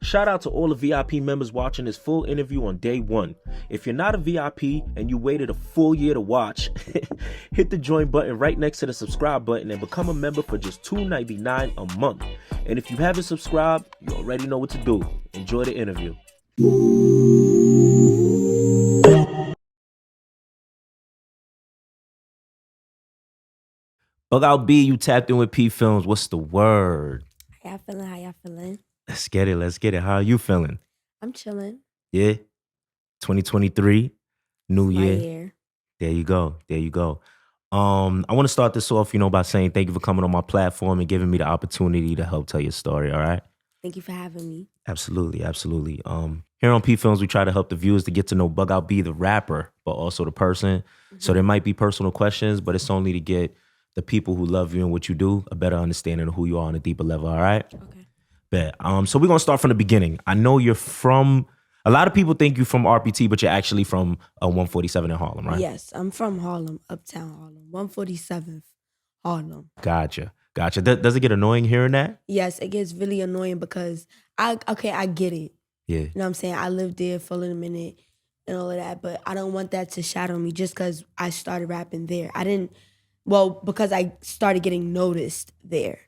Shout out to all the VIP members watching this full interview on day one. If you're not a VIP and you waited a full year to watch, hit the join button right next to the subscribe button and become a member for just $2.99 a month. And if you haven't subscribed, you already know what to do. Enjoy the interview. BuggoutB, you tapped in with PPhilms. What's the word? How y'all feeling? How y'all feeling? Let's get it. Let's get it. How are you feeling? I'm chilling. Yeah. 2023, new My year. year. There you go. There you go. I want to start this off, by saying thank you for coming on my platform and giving me the opportunity to help tell your story. All right. Thank you for having me. Absolutely, absolutely. Here on PPhilms, we try to help the viewers to get to know BuggoutB, the rapper, but also the person. So there might be personal questions, but it's only to get the people who love you and what you do a better understanding of who you are on a deeper level. All right. Okay. Bet. So we're gonna start from the beginning. I know you're from. A lot of people think you're from RPT, but you're actually from 147 in Harlem, right? Yes, I'm from Harlem, Uptown Harlem, 147th Harlem. Gotcha. Does it get annoying hearing that? Yes, it gets really annoying because I get it. Yeah. You know what I'm saying? I lived there for a little minute and all of that, but I don't want that to shadow me just because I started rapping there. Because I started getting noticed there.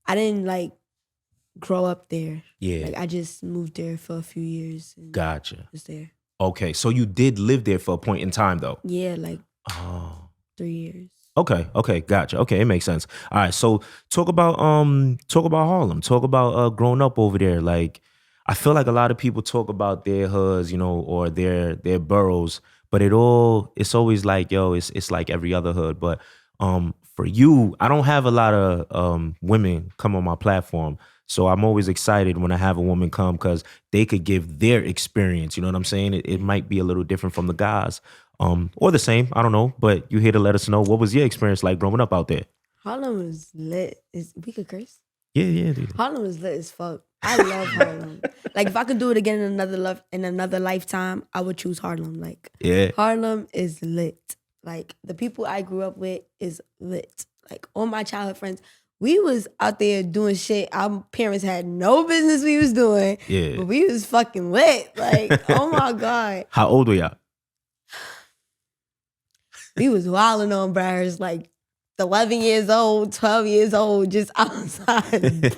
I didn't grow up there. Yeah. I just moved there for a few years. And Gotcha. was there. Okay, so you did live there for a point in time, though. Yeah, 3 years. Okay, gotcha. Okay, it makes sense. All right, so talk about Harlem. Talk about growing up over there. I feel like a lot of people talk about their hoods, or their boroughs, but it's always like, it's like every other hood. But for you, I don't have a lot of women come on my platform. So I'm always excited when I have a woman come because they could give their experience. You know what I'm saying? It might be a little different from the guys, or the same. I don't know. But you're here to let us know, what was your experience like growing up out there? Harlem is lit. We could curse? Yeah, dude. Harlem is lit as fuck. I love Harlem. If I could do it again in another lifetime, I would choose Harlem. Yeah. Harlem is lit. The people I grew up with is lit. All my childhood friends, we was out there doing shit our parents had no business we was doing. Yeah. But we was fucking lit. Oh my God. How old were y'all? We was wilding on bars 11 years old, 12 years old, just outside.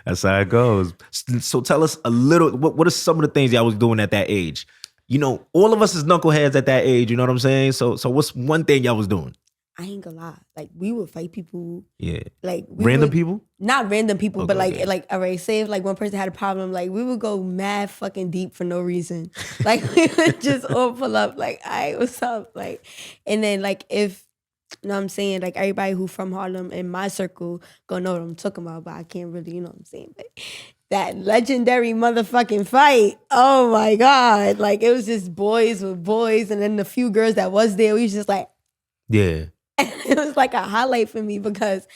That's how it goes. So tell us a little, what are some of the things y'all was doing at that age? All of us is knuckleheads at that age, you know what I'm saying? So what's one thing y'all was doing? I ain't gonna lie. We would fight people. Yeah. Random people? Not random people, Okay, but okay. alright, say if one person had a problem, we would go mad fucking deep for no reason. We would just all pull up, alright, what's up? And then if, you know what I'm saying, everybody who from Harlem in my circle gonna know what I'm talking about, but I can't really, you know what I'm saying? But that legendary motherfucking fight, oh my God. It was just boys with boys, and then the few girls that was there, we was just yeah. it was a highlight for me because,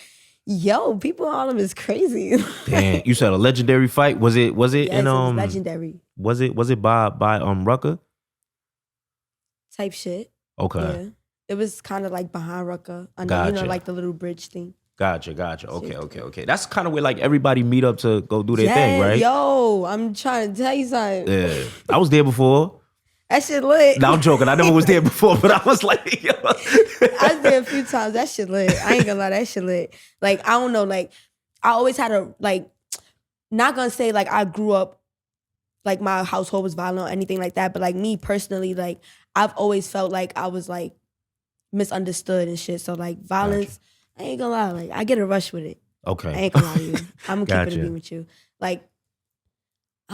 people in Harlem is crazy. Damn, you said a legendary fight. Was it? Yes, in it was legendary. Was it by Rucker? Type shit. Okay. Yeah. It was kind of behind Rucker. Gotcha. The little bridge thing. Gotcha. Okay. That's kind of where everybody meet up to go do their thing, right? Yo, I'm trying to tell you something. Yeah. I was there before. That shit lit. No, I'm joking. I never was there before, but I was like, yo. I was there a few times. That shit lit. I ain't gonna lie, that shit lit. I don't know, I always had not gonna say I grew up, my household was violent or anything like that, but me personally, I've always felt I was misunderstood and shit. So violence, Gotcha. I ain't gonna lie, I get a rush with it. Okay. I ain't gonna lie to you. I'm gonna keep it Gotcha. a beat with you. I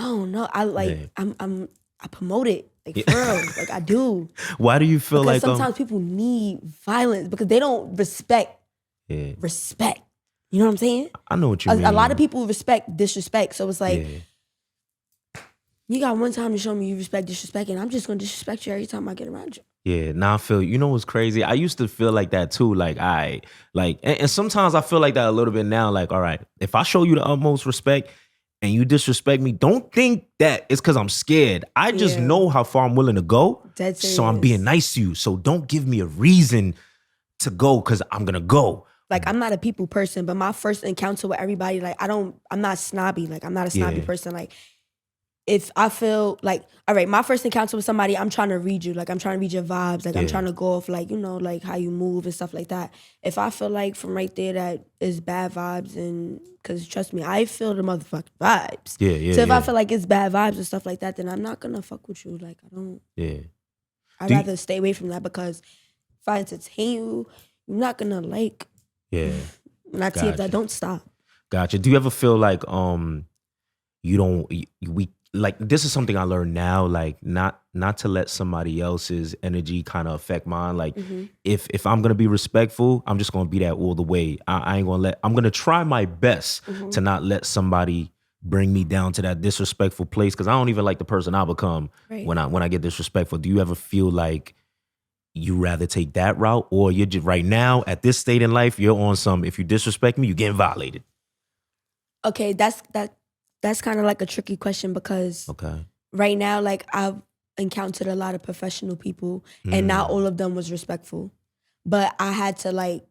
don't know. I promote it. For real. I do. Why do you feel because sometimes people need violence because they don't respect. Yeah. Respect. You know what I'm saying? I know what you mean. A lot of people respect disrespect. So it's Yeah. you got one time to show me you respect disrespect, and I'm just gonna disrespect you every time I get around you. Yeah, I feel you. Know what's crazy? I used to feel like that too. And sometimes I feel like that a little bit now. All right, if I show you the utmost respect and you disrespect me, don't think that it's because I'm scared. I just know how far I'm willing to go. That's so I'm being nice to you. So don't give me a reason to go because I'm gonna go. Like, I'm not a people person, but my first encounter with everybody, like, I'm not snobby. Like, I'm not a snobby person. Like, if I feel like, all right, my first encounter with somebody, I'm trying to read you. Like, I'm trying to read your vibes. Like, I'm trying to go off, like, you know, like how you move and stuff like that. If I feel like from right there that is bad vibes, and because trust me, I feel the motherfucking vibes. So if I feel like it's bad vibes and stuff like that, then I'm not going to fuck with you. Like, I don't. Yeah. I'd rather stay away from that, because if I entertain you, you're not going to like. Yeah. When I see if that don't stop. Gotcha. Do you ever feel like like, this is something I learned now, like not to let somebody else's energy kind of affect mine. Like if I'm gonna be respectful, I'm just gonna be that all the way. I ain't gonna I'm gonna try my best to not let somebody bring me down to that disrespectful place, because I don't even like the person I become when I get disrespectful. Do you ever feel like you rather take that route, or you're just right now at this state in life, you're on some, if you disrespect me, you're getting violated? Okay, that's kind of like a tricky question, because right now, like, I've encountered a lot of professional people, and not all of them was respectful. But I had to like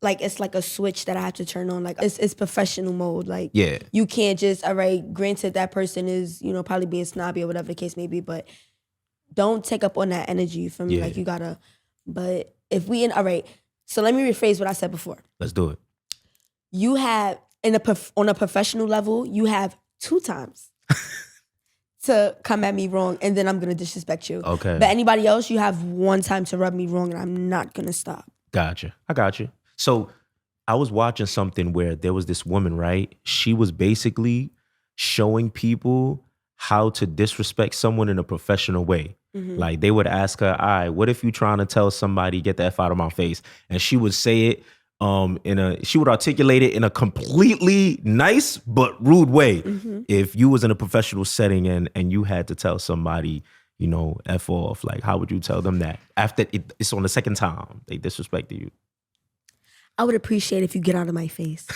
it's like a switch that I have to turn on. Like, it's professional mode. Like, you can't just, all right, granted that person is, you know, probably being snobby or whatever the case may be, but don't take up on that energy from me. Like, you gotta, but if we all right, so let me rephrase what I said before. Let's do it. You have, on a professional level, you have 2 times to come at me wrong, and then I'm gonna disrespect you. Okay. But anybody else, you have 1 time to rub me wrong, and I'm not gonna stop. Gotcha. I got you. So I was watching something where there was this woman, right? She was basically showing people how to disrespect someone in a professional way. Like, they would ask her, all right, what if you trying to tell somebody, get the F out of my face? And she would say it she would articulate it in a completely nice but rude way. If you was in a professional setting and you had to tell somebody, you know, F off, like, how would you tell them that after it's on the second time they disrespected you? I would appreciate if you get out of my face.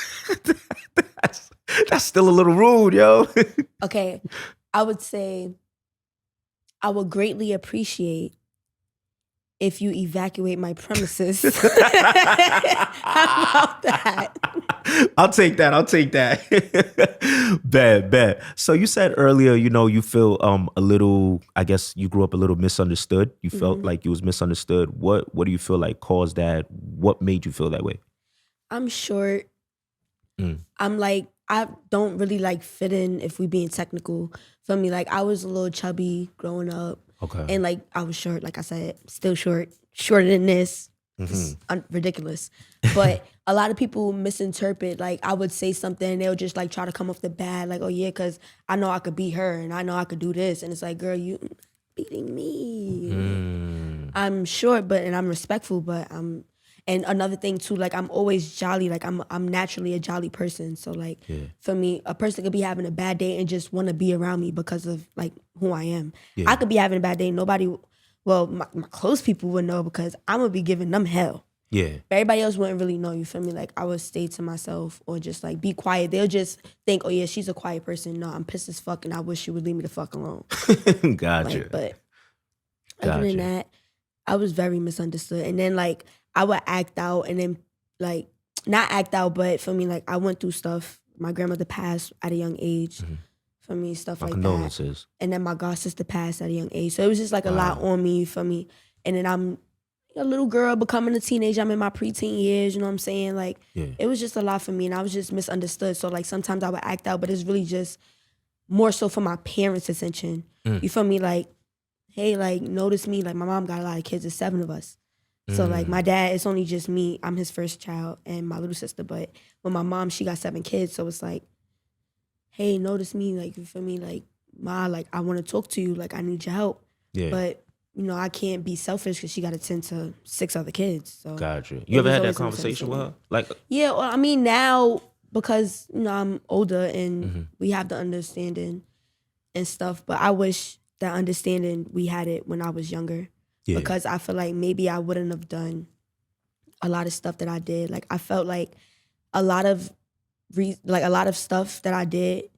That's still a little rude, yo. Okay, I would say I would greatly appreciate if you evacuate my premises. How about that? I'll take that. Bad. So you said earlier, you know, you feel a little, I guess you grew up a little misunderstood. You felt like you was misunderstood. What do you feel like caused that? What made you feel that way? I'm short. I'm like, I don't really like fit in, if we being technical. Feel me? Like, I was a little chubby growing up. Okay. And like, I was short, like I said, still shorter than this. It's ridiculous. But a lot of people misinterpret, like, I would say something and they'll just like try to come off the bat, like, oh yeah, because I know I could beat her and I know I could do this. And it's like, girl, you beating me. I'm short, and I'm respectful, but and another thing too, like, I'm always jolly. Like, I'm naturally a jolly person. So like, for me, a person could be having a bad day and just want to be around me because of like who I am. I could be having a bad day. Nobody, well, my close people would know, because I'm gonna be giving them hell. Yeah. But everybody else wouldn't really know, you feel me? Like, I would stay to myself or just like be quiet. They'll just think, oh yeah, she's a quiet person. No, I'm pissed as fuck and I wish she would leave me the fuck alone. Gotcha. Like, but other than that, I was very misunderstood. And then like, I would act out, and then like, not act out, but for me, like, I went through stuff. My grandmother passed at a young age. For me, stuff my like condolences. that. And then my god sister passed at a young age. So it was just like a lot on me, for me. And then I'm a little girl becoming a teenager. I'm in my preteen years, you know what I'm saying? Like, it was just a lot for me, and I was just misunderstood. So like, sometimes I would act out, but it's really just more so for my parents' attention. You feel me? Like, hey, like, notice me. Like, my mom got a lot of kids. There's 7 of us. So like, my dad, it's only just me. I'm his first child and my little sister. But with my mom, she got 7 kids. So it's like, hey, notice me. Like, you feel me? Like, Ma, like, I want to talk to you. Like, I need your help. Yeah. But, you know, I can't be selfish because she got to tend to 6 other kids. So gotcha. You ever had that conversation with her? Like, yeah, well, I mean, now, because, you know, I'm older and we have the understanding and stuff. But I wish that understanding, we had it when I was younger. Yeah. Because I feel like maybe I wouldn't have done a lot of stuff that I did. Like, I felt like a lot of stuff that I did,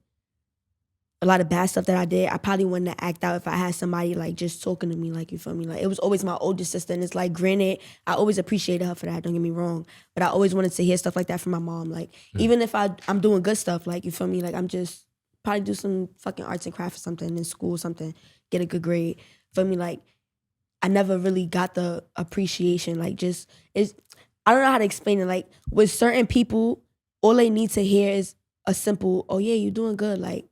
a lot of bad stuff that I did, I probably wouldn't have act out if I had somebody like just talking to me, like, you feel me? Like, it was always my older sister, and it's like, granted, I always appreciated her for that, don't get me wrong, but I always wanted to hear stuff like that from my mom. Like, even if I'm doing good stuff, like, you feel me? Like, I'm just probably do some fucking arts and crafts or something in school or something, get a good grade. Feel me? Like, I never really got the appreciation. Like, just, I don't know how to explain it. Like, with certain people, all they need to hear is a simple, oh yeah, you're doing good. Like,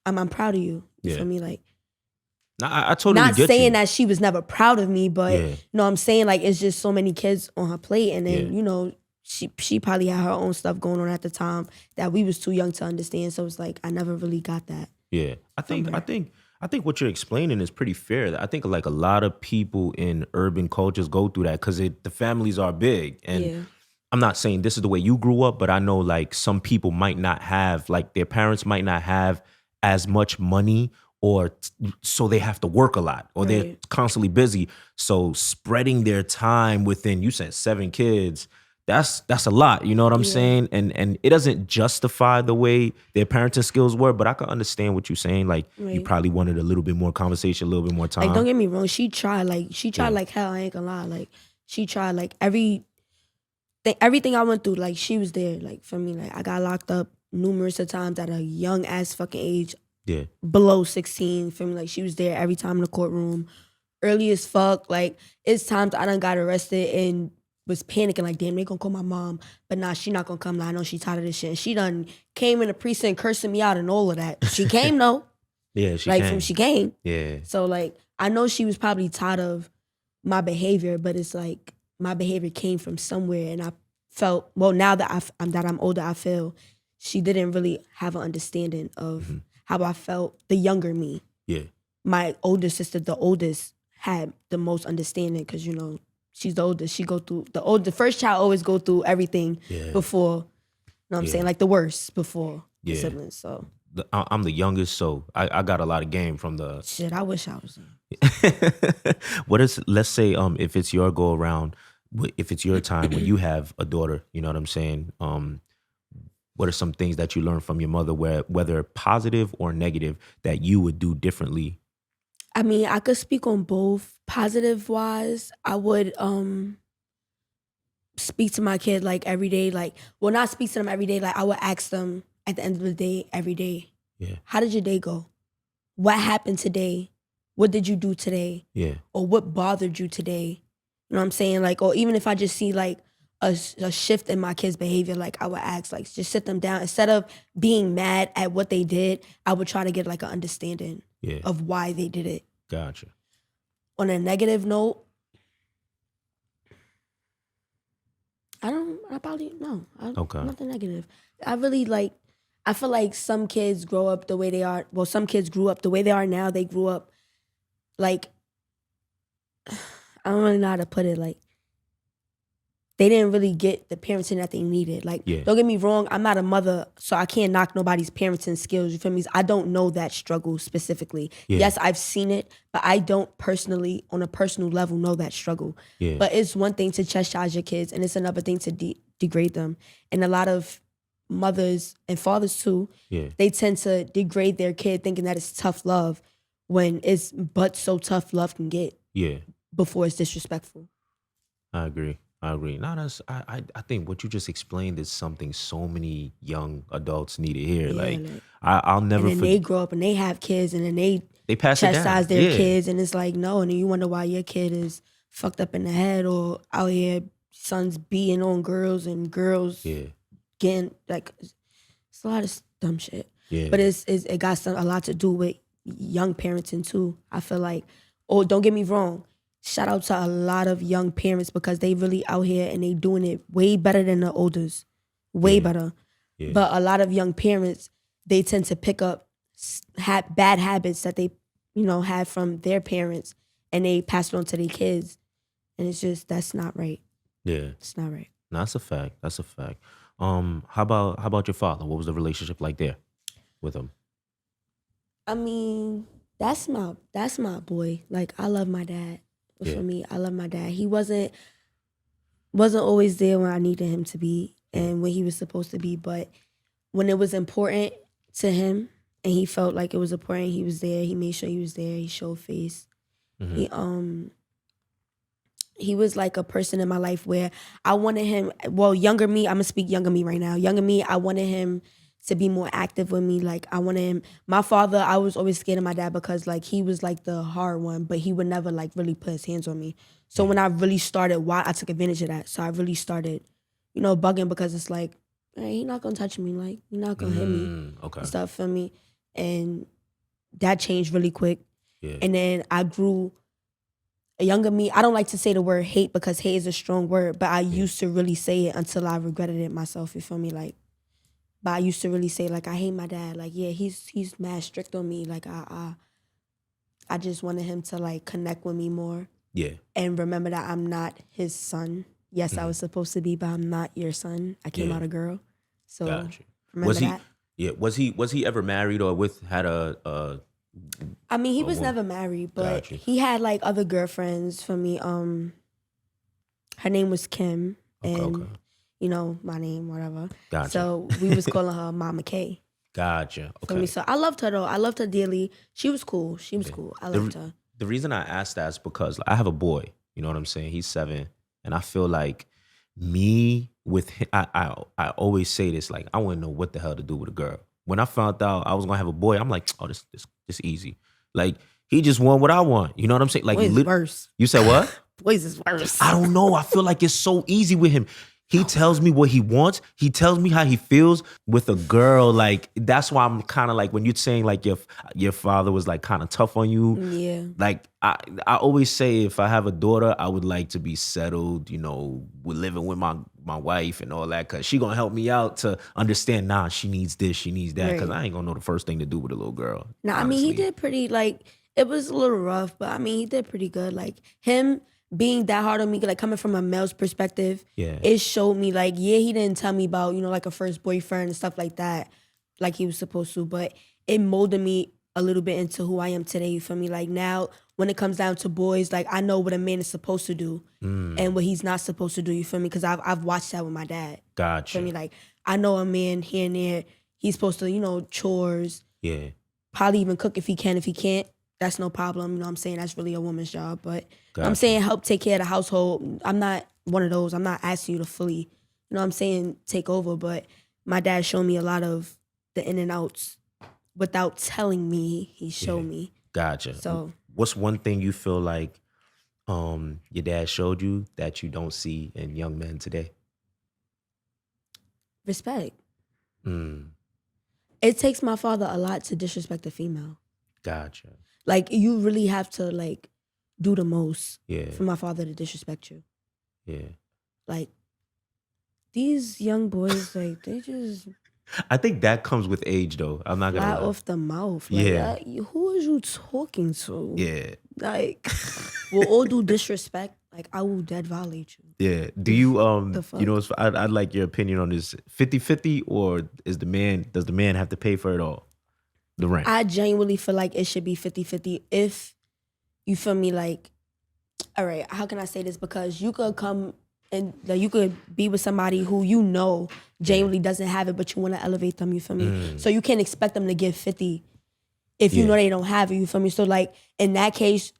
I'm proud of you. You feel me? Like, I totally not get saying you. that she was never proud of me, but you know what I'm saying? Like, it's just so many kids on her plate. And then, you know, she probably had her own stuff going on at the time that we was too young to understand. So it's like, I never really got that. Yeah. I think what you're explaining is pretty fair. I think like a lot of people in urban cultures go through that because the families are big. And I'm not saying this is the way you grew up, but I know like some people might not have, like their parents might not have as much money, or so they have to work a lot, or they're constantly busy. So spreading their time within, you said 7 kids, that's a lot. You know what I'm saying? And it doesn't justify the way their parenting skills were, but I can understand what you're saying. Like you probably wanted a little bit more conversation, a little bit more time. Like, don't get me wrong, she tried like hell. I ain't gonna lie. Like, she tried like everything I went through. Like, she was there. Like, for me, like, I got locked up numerous of times at a young ass fucking age. Yeah. Below 16, for me. Like, she was there every time in the courtroom. Early as fuck. Like, it's times I done got arrested and was panicking, like, damn, they gonna call my mom. But nah, she not gonna come now. I know she tired of this shit. And she done came in the precinct cursing me out and all of that. She came though. Yeah, she like, came. She came. Yeah. So, like, I know she was probably tired of my behavior, but it's like, my behavior came from somewhere, and I felt, well, now that I'm older, I feel she didn't really have an understanding of how I felt, the younger me. Yeah. My older sister, the oldest, had the most understanding because, you know, she's the oldest. She go through, the first child always go through everything before, you know what I'm saying? Like, the worst before the siblings, so. I'm the youngest, so I got a lot of game from the... Shit, I wish I was. What is, let's say, if it's your go around, if it's your time when you have a daughter, you know what I'm saying? What are some things that you learned from your mother, whether positive or negative, that you would do differently? I mean, I could speak on both. Positive wise, I would speak to my kid like every day. Like, well, not speak to them every day. Like, I would ask them at the end of the day, every day, how did your day go? What happened today? What did you do today? Yeah. Or what bothered you today? You know what I'm saying? Like, or even if I just see like a shift in my kids' behavior, like, I would ask, like, just sit them down. Instead of being mad at what they did, I would try to get like an understanding of why they did it. Gotcha. On a negative note, probably, no. Okay. Nothing negative. I feel like some kids grow up the way they are. Well, some kids grew up the way they are now. They grew up like, I don't really know how to put it. Like, they didn't really get the parenting that they needed. Like, don't get me wrong, I'm not a mother, so I can't knock nobody's parenting skills. You feel me? I don't know that struggle specifically. Yes, I've seen it, but I don't personally, on a personal level, know that struggle. But it's one thing to chastise your kids, and it's another thing to degrade them. And a lot of mothers and fathers too, they tend to degrade their kid thinking that it's tough love when it's but so tough love can get before it's disrespectful. I agree. No, I think what you just explained is something so many young adults need to hear. I'll never forget. And then they grow up and they have kids, and then they pass it down. Chastise their kids, and it's like, no, and then you wonder why your kid is fucked up in the head, or out here sons beating on girls and girls getting, like, it's a lot of dumb shit. But it got a lot to do with young parenting too. I feel like, oh, don't get me wrong, shout out to a lot of young parents, because they really out here and they doing it way better than the olders, way better. But a lot of young parents, they tend to pick up bad habits that they, you know, had from their parents, and they pass it on to their kids, and it's just, that's not right. It's not right. No, that's a fact. That's a fact. How about your father? What was the relationship like there with him? I mean, that's my boy. Like, I love my dad. For me, I love my dad. He wasn't always there when I needed him to be and when he was supposed to be, but when it was important to him and he felt like it was important. He was there. He made sure he was there. He showed face. He was like a person in my life where I wanted him. Well, younger me, I'm gonna speak younger me right now. Younger me, I wanted him to be more active with me. Like I wanted him. My father, I was always scared of my dad because like he was like the hard one, but he would never like really put his hands on me. So when I really started, I took advantage of that. So I really started, bugging because it's like, hey, he not gonna touch me. Like he not gonna hit me. Okay. And stuff for me, and that changed really quick. Yeah. And then I grew. A younger me, I don't like to say the word hate because hate is a strong word, but I used to really say it until I regretted it myself. You feel me? Like, but I used to really say like I hate my dad. Like, yeah, he's mad strict on me. Like I just wanted him to like connect with me more. Yeah. And remember that I'm not his son. Yes, I was supposed to be, but I'm not your son. I came out a girl. So remember that. Yeah. Was he ever married or had a I mean, he was never married, but he had like other girlfriends for me. Her name was Kim, and my name, whatever. Gotcha. So we was calling her Mama K. Gotcha. Okay. For me, so I loved her though. I loved her dearly. She was cool. She was cool. I loved her. The reason I asked that is because I have a boy. You know what I'm saying? He's 7, and I feel like me with him, I always say this, like I wouldn't know what the hell to do with a girl. When I found out I was gonna have a boy, I'm like, oh, this easy. Like he just want what I want. You know what I'm saying? Like boys is worse. You said what? Boys is worse. I don't know. I feel like it's so easy with him. He tells me what he wants. He tells me how he feels with a girl. Like that's why I'm kind of like when you're saying like your father was like kind of tough on you. Yeah. Like I always say if I have a daughter, I would like to be settled. We're living with my wife and all that because she gonna help me out to understand. Nah, she needs this, she needs that. Because I ain't gonna know the first thing to do with a little girl. Nah, honestly. I mean he did pretty like it was a little rough, but I mean he did pretty good. Like him being that hard on me, like coming from a male's perspective, it showed me like, yeah, he didn't tell me about, like a first boyfriend and stuff like that, like he was supposed to, but it molded me a little bit into who I am today, you feel me? Like now, when it comes down to boys, like I know what a man is supposed to do and what he's not supposed to do, you feel me? Because I've watched that with my dad. Gotcha. You feel me? Like I know a man here and there, he's supposed to, chores. Yeah. Probably even cook if he can. If he can't, that's no problem. You know what I'm saying? That's really a woman's job. But I'm saying help take care of the household. I'm not one of those. I'm not asking you to fully, you know what I'm saying, take over. But my dad showed me a lot of the in and outs without telling me. He showed me. Gotcha. So what's one thing you feel like your dad showed you that you don't see in young men today? Respect. It takes my father a lot to disrespect a female. Gotcha. Like you really have to like do the most for my father to disrespect you. Yeah. Like these young boys, like they just. I think that comes with age, though. I'm not gonna lie. Off the mouth. Like, who is you talking to? Yeah. Like, with all due disrespect, like I will dead violate you. Yeah. Do you I'd like your opinion on this 50-50 or does the man have to pay for it all? The rent. I genuinely feel like it should be 50-50 if you feel me like, all right, how can I say this? Because you could come and like, you could be with somebody who genuinely doesn't have it, but you want to elevate them, you feel me? So you can't expect them to give 50 if you know they don't have it, you feel me? So like in that case,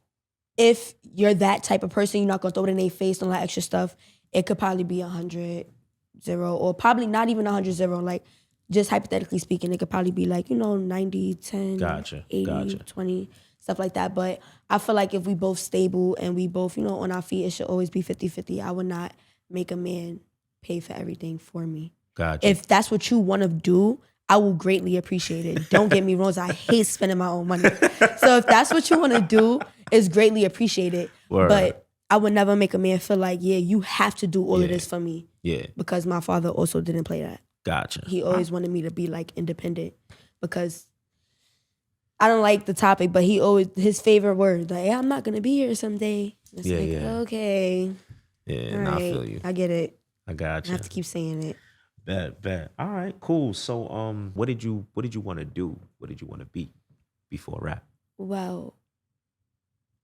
if you're that type of person, you're not gonna throw it in their face and all that extra stuff, it could probably be 100-0 or probably not even 100-0. Like just hypothetically speaking, it could probably be like, 90-10, Gotcha. 80-20, stuff like that. But I feel like if we both stable and we both, on our feet, it should always be 50-50. I would not make a man pay for everything for me. Gotcha. If that's what you want to do, I will greatly appreciate it. Don't get me wrong, I hate spending my own money. So if that's what you want to do, it's greatly appreciated. Word. But I would never make a man feel like, you have to do all of this for me. Yeah. Because my father also didn't play that. Gotcha. He always wanted me to be like independent because I don't like the topic, but his favorite word, like, hey, I'm not gonna be here someday. It's okay. Yeah, right. I feel you. I get it. I got you. I have to keep saying it. Bet. All right, cool. So what did you want to do? What did you want to be before rap? Well,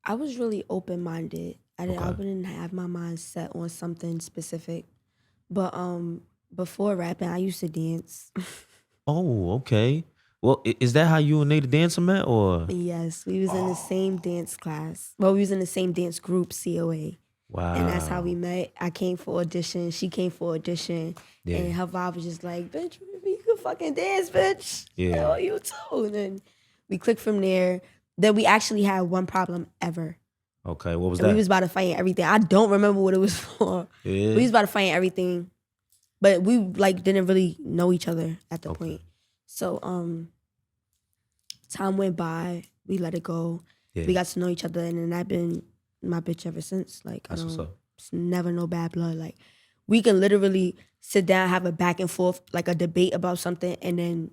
I was really open-minded. I didn't have my mind set on something specific. But before rapping, I used to dance. Oh, okay. Well, is that how you and Nate dancing met, or? Yes, we was in the same dance class. Well, we was in the same dance group, COA. Wow. And that's how we met. I came for audition. She came for audition. Yeah. And her vibe was just like, bitch, you can fucking dance, bitch. Yeah. Oh, you too. And then we clicked from there. Then we actually had one problem ever. Okay, what was And that? we was about to fight and everything. I don't remember what it was for. Yeah. We was about to fight and everything. But we like didn't really know each other at the point. So time went by. We let it go. Yeah. We got to know each other, and then I've been my bitch ever since. Like, That's what's up. It's never no bad blood. Like, we can literally sit down, have a back and forth, like a debate about something, and then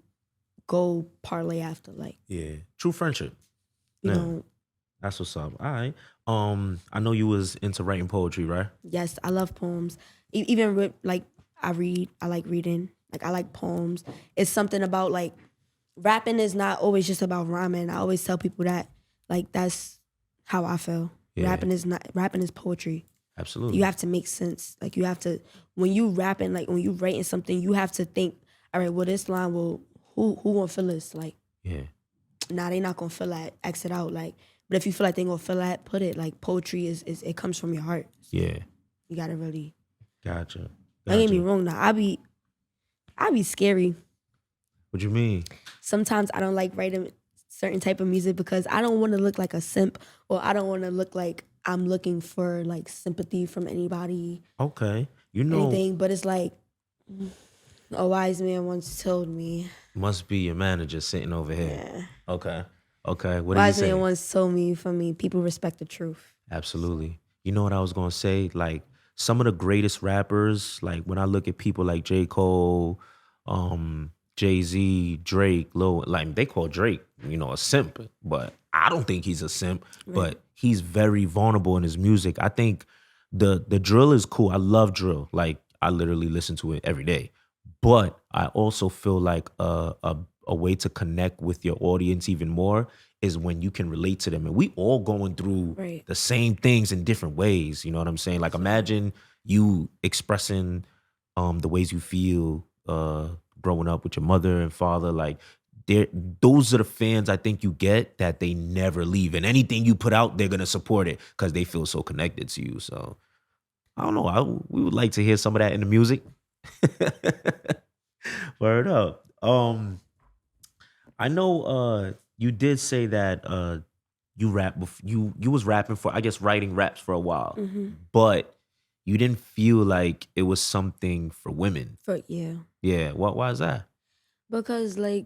go parlay after. Like, Yeah, true friendship. you Yeah. know, That's what's up. All right. I know you was into writing poetry, right? yes, I love poems. Even with, like, I like reading. Like, I like poems. It's something about, like, rapping is not always just about rhyming. I always tell people that, like, that's how I feel. Yeah. Rapping is poetry. Absolutely. You have to make sense. Like, you have to, when you rapping, like when you writing something, you have to think, all right, well, this line will, who gonna feel this? Like, Yeah. nah, they not gonna feel that, X it out. Like, but if you feel like they gonna feel that, put it. Like, poetry is it comes from your heart. So Yeah. you gotta really. Gotcha. Don't get me wrong now. I be scary. What you mean? Sometimes I don't like writing certain type of music because I don't want to look like a simp, or I don't want to look like I'm looking for like sympathy from anybody. Okay. You know, Anything, but it's like a wise man once told me. must be your manager sitting over here. Yeah. Okay. Okay. What did Wise he say? man once told me, for me, people respect the truth. Absolutely. You know what I was gonna say? Like some of the greatest rappers, like when I look at people like J. Cole, Jay-Z, Drake, Lil, like they call Drake, a simp, but I don't think he's a simp, but he's very vulnerable in his music. I think the drill is cool. I love drill. Like I literally listen to it every day. But I also feel like a way to connect with your audience even more is when you can relate to them. And we all going through the same things in different ways. You know what I'm saying? Like imagine you expressing the ways you feel growing up with your mother and father. Like those are the fans I think you get that they never leave. And anything you put out, they're going to support it because they feel so connected to you. So I don't know. We would like to hear some of that in the music. Word up. I know you did say that you rap you was rapping for, I guess, writing raps for a while, but you didn't feel like it was something for women. Yeah. Why is that? Because like,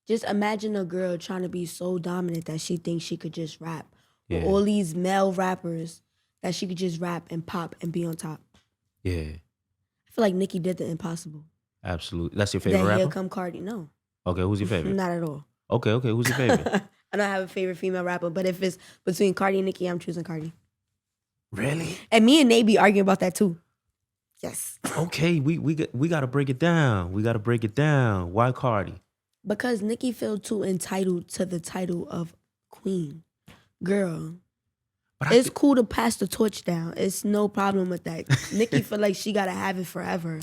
just imagine a girl trying to be so dominant that she thinks she could just rap. Yeah. With all these male rappers that she could just rap and pop and be on top. Yeah. I feel like Nicki did the impossible. Absolutely. That's your favorite Then rapper? Here Come Cardi. No. Okay, who's your favorite? Not at all. Okay, who's your favorite? I don't have a favorite female rapper, but if it's between Cardi and Nicki, I'm choosing Cardi. Really? And me and Nate be arguing about that too. Yes. Okay, we got to break it down. We got to break it down. Why Cardi? Because Nicki feel too entitled to the title of queen. Girl, But it's cool to pass the torch down. It's no problem with that. Nicki feel like she gotta have it forever.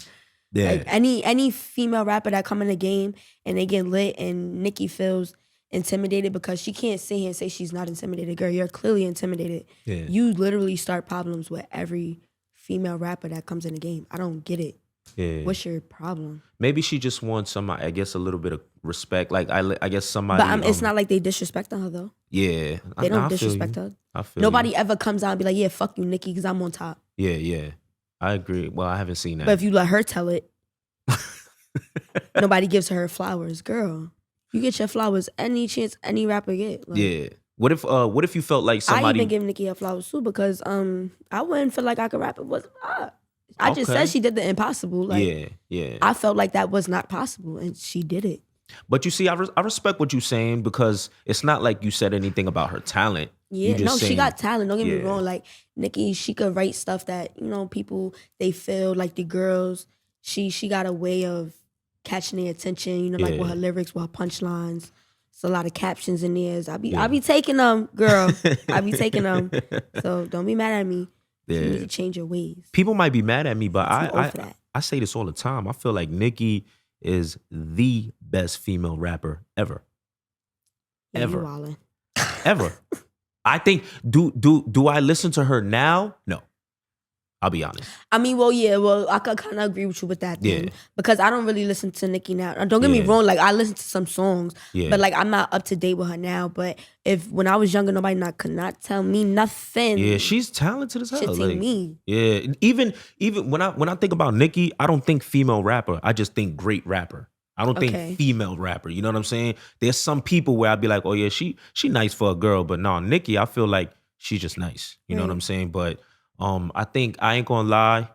Yeah. Like any female rapper that come in the game and they get lit and Nicki feels intimidated because she can't sit here and say she's not intimidated. Girl, you're clearly intimidated. Yeah. You literally start problems with every female rapper that comes in the game. I don't get it. Yeah. What's your problem? Maybe she just wants somebody, I guess, a little bit of respect. Like I guess somebody. But it's not like they disrespecting her though. Yeah. They don't disrespect her. I feel Nobody you. ever comes out and be like, yeah, fuck you, Nicki, because I'm on top. Yeah. I agree. Well, I haven't seen that. But if you let her tell it, nobody gives her flowers. Girl, you get your flowers any chance any rapper get. Like, yeah. What if you felt like somebody? I even give Nicki her flowers too because I wouldn't feel like I could rap. It was I just Okay. said she did the impossible. Like, Yeah. I felt like that was not possible, and she did it. But you see, I respect what you're saying because it's not like you said anything about her talent. Yeah, You just no, she saying- got talent. Don't get me Yeah. wrong. Like Nicki, she could write stuff that people they feel like the girls. She got a way of catching their attention. Like with her lyrics, with her punchlines. It's a lot of captions in there. I be taking them, girl. I be taking them. So don't be mad at me. You need to change your ways. People might be mad at me, but Too old for that. I say this all the time. I feel like Nicki is the best female rapper ever. Yeah, you Ever. wildin'. Ever. I think, do I listen to her now? No. I'll be honest. I mean, well, I could kind of agree with you with that then. Yeah. Because I don't really listen to Nicki now. Don't get me Yeah. wrong, like I listen to some songs, Yeah. but like I'm not up to date with her now. But if when I was younger, nobody could not tell me nothing. Yeah, she's talented as hell. Shit take me. Yeah, even when I think about Nicki, I don't think female rapper. I just think great rapper. I don't Okay. think female rapper. You know what I'm saying? There's some people where I'd be like, oh yeah, she nice for a girl, but no, Nicki, I feel like she's just nice. You know what Right. I'm saying? But I think I ain't gonna lie,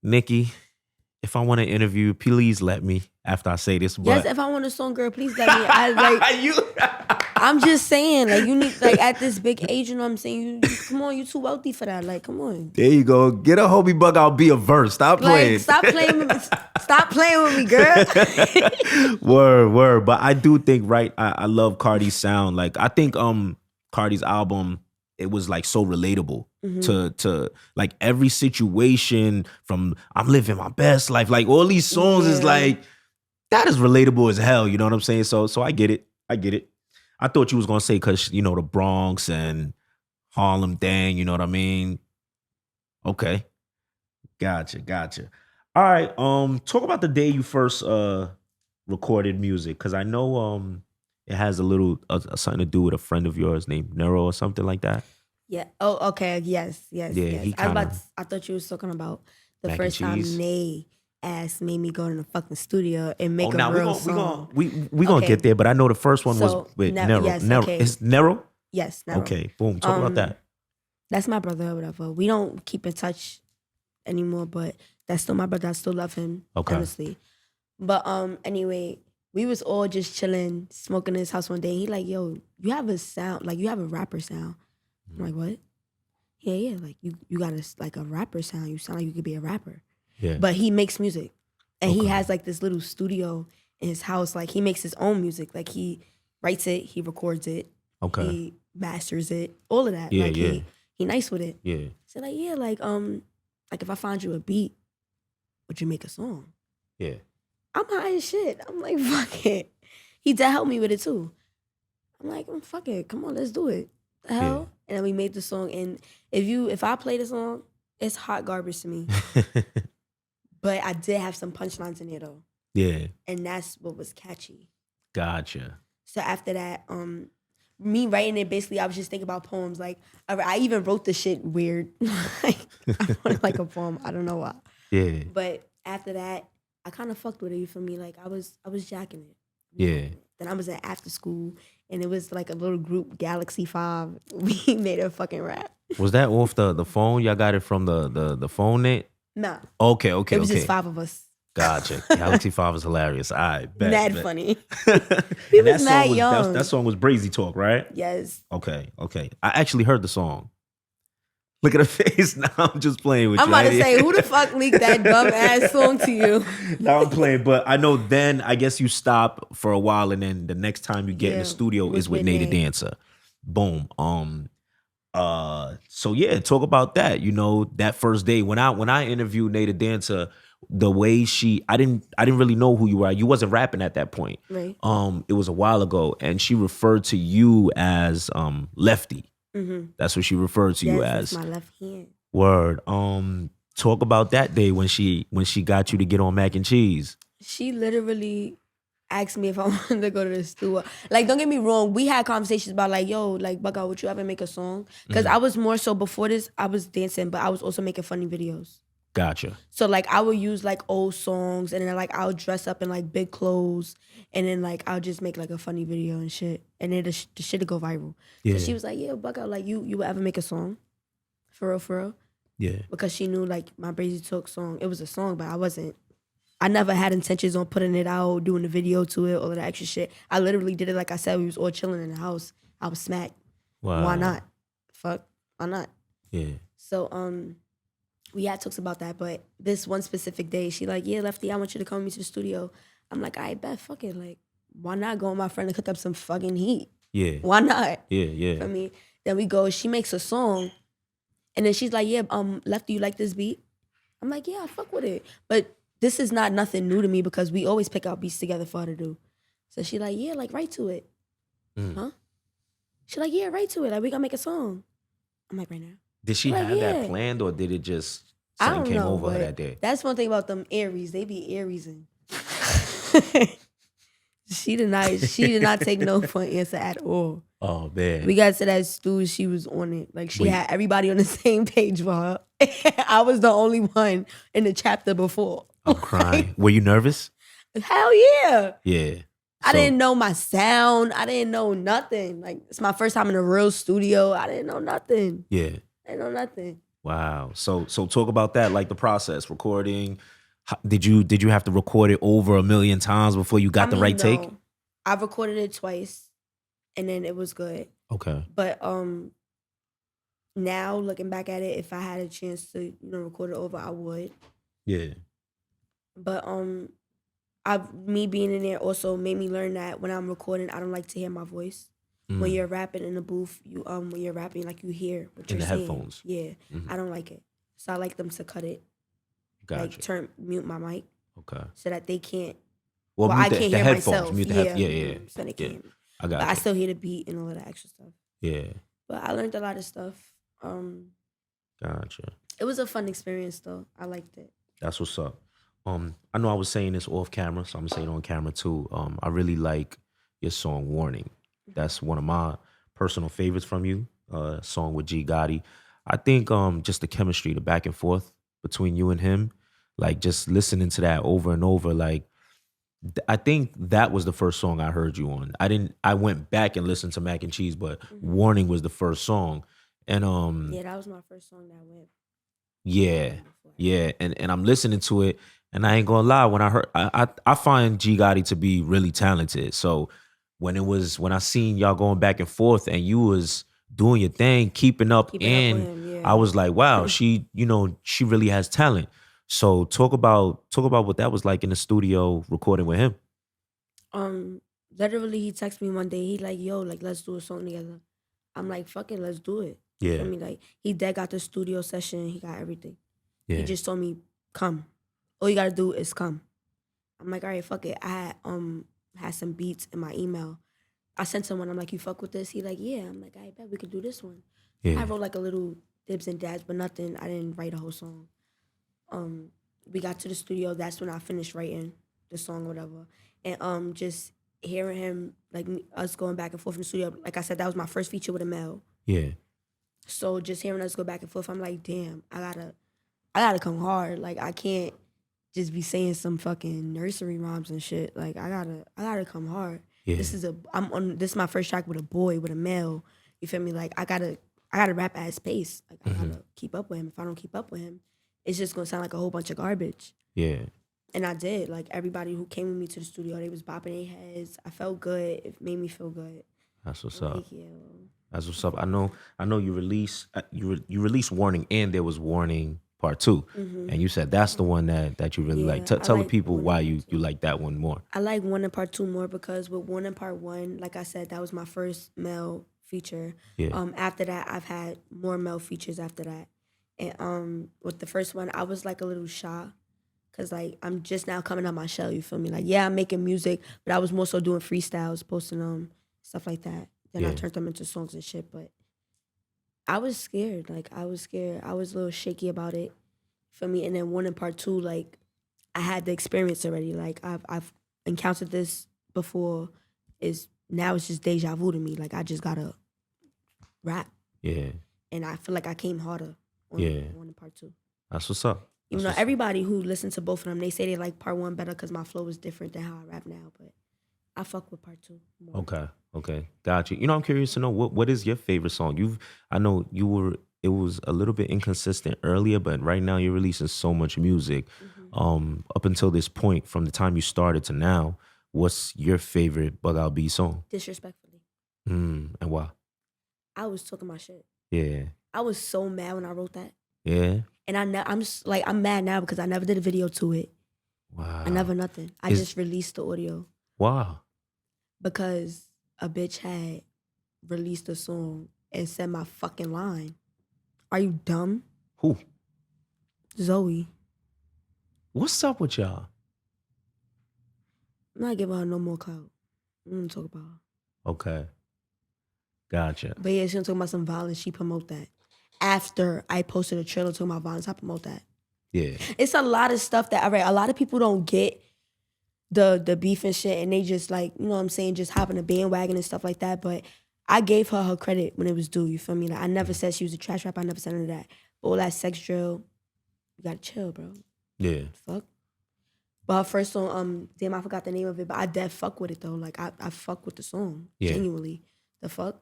Nicki, if I want to interview, please let me after I say this. But Yes, if I want a song, girl, please let me. I'm just saying, like you need, like at this big age, you know what I'm saying? You come on, you too wealthy for that. Like, come on. There you go. Get a homie BuggoutB a verse. Stop playing. Like, stop playing with me. Stop playing with me, girl. Word. But I do think, right, I love Cardi's sound. Like, I think Cardi's album, it was like so relatable to like every situation from I'm living my best life. Like all these songs is like, that is relatable as hell. You know what I'm saying? So I get it. I thought you was gonna say because you know the Bronx and Harlem thing, you know what I mean? Okay. Gotcha. All right. Talk about the day you first recorded music, because I know it has a little something to do with a friend of yours named Nero or something like that. Yeah. Oh, okay. Yes. Yeah, Yes. he I thought you was talking about the Mac first and time cheese. Nay ass made me go in the fucking studio and make a now real we song. gonna Okay. get there, but I know the first one was So, with Ne- Nero. yes, Nero. okay. It's Nero? Yes. Nero. Okay, boom. Talk about that. That's my brother or whatever. We don't keep in touch anymore, but that's still my brother. I still love him, Okay. honestly. But anyway, we was all just chilling, smoking in his house one day. And he like, yo, you have a sound, like you have a rapper sound. I'm like, what? Yeah, like you got a rapper sound. You sound like you could be a rapper. Yeah. But he makes music. And he Okay. has like this little studio in his house. Like he makes his own music. Like he writes it, he records it, Okay. he masters it, all of that. Yeah, like yeah. he nice with it. Yeah. So like, yeah, like if I find you a beat, would you make a song? Yeah. I'm high as shit. I'm like, fuck it. He did help me with it too. I'm like, fuck it. Come on, let's do it. The hell? And then we made the song. And if I play the song, it's hot garbage to me. But I did have some punchlines in there though. Yeah. And that's what was catchy. Gotcha. So after that, me writing it, basically I was just thinking about poems. Like I even wrote the shit weird. Like I wrote it like a poem. I don't know why. Yeah. But after that, I kind of fucked with it. You feel me? Like I was jacking it. Yeah. Then I was at after school, and it was like a little group, Galaxy 5. We made a fucking rap. Was that off the phone? Y'all got it from the phone net? Nah. Okay. It was just 5 of us. Gotcha. Galaxy 5 is hilarious. All right. Bet, Mad bet. funny. We was mad young. That song was Brazy Talk, right? Yes. Okay. I actually heard the song. Look at her face. Now I'm just playing with I'm you. about to say, who the fuck leaked that dumb ass song to you? Now I'm playing, but I know then I guess you stop for a while, and then the next time you get in Yeah, the studio was is with with Nay the Nay. Dancer. Boom. So yeah, talk about that. You know, that first day when I interviewed Nay the Dancer, the way I didn't really know who you were. You wasn't rapping at that point. Right. It was a while ago, and she referred to you as Lefty. Mm-hmm. That's what she referred to you Yes, as. that's my left hand. Word. Talk about that day when she got you to get on Mac and Cheese. She literally asked me if I wanted to go to the studio. Like, don't get me wrong, we had conversations about like, yo, like, Buggout, would you ever make a song? Because I was more so, before this, I was dancing, but I was also making funny videos. Gotcha. So like I would use like old songs, and then like I'll dress up in like big clothes, and then like I'll just make like a funny video and shit, and then the shit would go viral. Yeah. So she was like, yeah, Buggout, like you would ever make a song? For real? Yeah. Because she knew like my Brazy Talk song, it was a song, but I never had intentions on putting it out, doing the video to it, all of that extra shit. I literally did it like I said, we was all chilling in the house. I was smacked. Wow. Why not? Fuck, why not? Yeah. So we had talks about that, but this one specific day, she like, yeah, Lefty, I want you to come with me to the studio. I'm like, I bet, fuck it. Like, why not go with my friend and cook up some fucking heat? Yeah. Why not? Yeah. I mean, then we go, she makes a song, and then she's like, yeah, Lefty, you like this beat? I'm like, yeah, I fuck with it. But this is not nothing new to me because we always pick out beats together for her to do. So she like, yeah, like write to it. Huh? She like, yeah, write to it. Like we gonna make a song. I'm like, right now. Did she like, have yeah. that planned, or did it just I something don't came know, over her but that day? that's one thing about them Aries. They be Ariesing. She did not take no for an answer at all. Oh man. We got to that stew, she was on it. Like she had everybody on the same page for her. I was the only one in the chapter before. I'm crying. Were you nervous? Hell yeah. Yeah. I didn't know my sound. I didn't know nothing. Like it's my first time in a real studio. I didn't know nothing. Yeah. I didn't know nothing. Wow. So talk about that, like the process, recording. Did you have to record it over 1,000,000 times before you got the right take? I've recorded it twice, and then it was good. Okay. But now looking back at it, if I had a chance to record it over, I would. Yeah. But me being in there also made me learn that when I'm recording, I don't like to hear my voice. When you're rapping in the booth, when you're rapping, like you hear what you're saying. In the headphones. Yeah, I don't like it. So I like them to cut it. Gotcha. Like mute my mic. Okay. So that they can't. Well, I can't hear headphones. myself. Mute the yeah. So they can't. I got But you. I still hear the beat and all of that extra stuff. Yeah. But I learned a lot of stuff. Gotcha. It was a fun experience though. I liked it. That's what's up. I know I was saying this off camera, so I'm gonna say it on camera too. I really like your song "Warning." That's one of my personal favorites from you. Song with Gotti. I think just the chemistry, the back and forth between you and him, like just listening to that over and over, like I think that was the first song I heard you on. I went back and listened to Mac and Cheese, but Warning was the first song. And yeah, that was my first song that went. Yeah. And I'm listening to it, and I ain't gonna lie, when I heard I find Gotti to be really talented. So when I seen y'all going back and forth and you was doing your thing, keeping up with him, yeah. I was like, wow, she really has talent. So talk about what that was like in the studio recording with him. Literally he texted me one day, he like, yo, like let's do a song together. I'm like, fuck it, let's do it. Yeah. I mean, like he got the studio session, he got everything. Yeah. He just told me, come. All you gotta do is come. I'm like, all right, fuck it. I had some beats in my email. I sent someone, I'm like, you fuck with this? He like, yeah. I'm like, I bet we could do this one. Yeah. I wrote like a little dibs and dabs, but nothing. I didn't write a whole song. We got to the studio. That's when I finished writing the song or whatever. And just hearing him, like us going back and forth in the studio. Like I said, that was my first feature with a male. Yeah. So just hearing us go back and forth, I'm like, damn, I gotta come hard. Like I can't just be saying some fucking nursery rhymes and shit. Like I gotta come hard. Yeah. This is my first track with a boy, with a male. You feel me? Like I gotta rap at his pace. Like I gotta keep up with him. If I don't keep up with him, it's just gonna sound like a whole bunch of garbage. Yeah. And I did. Like everybody who came with me to the studio, they was bopping their heads. I felt good. It made me feel good. That's what's up. Thank you. That's what's up. I know you released Warning, and there was Warning Part 2. And you said that's the one that you really like. Tell the people why you like that one more. I like Warning Part 2 more because with Warning Part 1, like I said, that was my first male feature. Yeah. After that, I've had more male features after that. And with the first one, I was like a little shy. Cause like I'm just now coming out my shell, you feel me? Like yeah, I'm making music, but I was more so doing freestyles, posting stuff like that. Then I turned them into songs and shit. But I was scared. Like I was scared. I was a little shaky about it. For me, and then Warning Part 2, like I had the experience already. Like I've encountered this before. Now it's just deja vu to me. Like I just gotta rap. Yeah. And I feel like I came harder on Warning Part 2. That's what's up. Even though everybody who listens to both of them, they say they like Part 1 better because my flow is different than how I rap now. But I fuck with Part 2 more. Okay. Got you. I'm curious to know what is your favorite song? I know it was a little bit inconsistent earlier, but right now you're releasing so much music. Up until this point, from the time you started to now, what's your favorite BuggoutB song? Disrespectfully. And why? I was talking my shit. Yeah. I was so mad when I wrote that. Yeah. And I'm mad now because I never did a video to it. Wow. I never nothing. I just released the audio. Wow. Because a bitch had released a song and said my fucking line. Are you dumb? Who? Zoe. What's up with y'all? I'm not giving her no more clout. I'm gonna talk about her. Okay. Gotcha. But yeah, she gonna talk about some violence. She promote that. After I posted a trailer talking about violence, I promote that. Yeah. It's a lot of stuff that a lot of people don't get the beef and shit, and they just like, you know what I'm saying, just hop on the bandwagon and stuff like that. But I gave her credit when it was due, you feel me? Like, I never said she was a trash rapper. I never said none of that. But all that sex drill, you gotta chill, bro. Yeah. Fuck. But her first song, damn, I forgot the name of it, but I dead fuck with it though. Like I fuck with the song, genuinely. The fuck.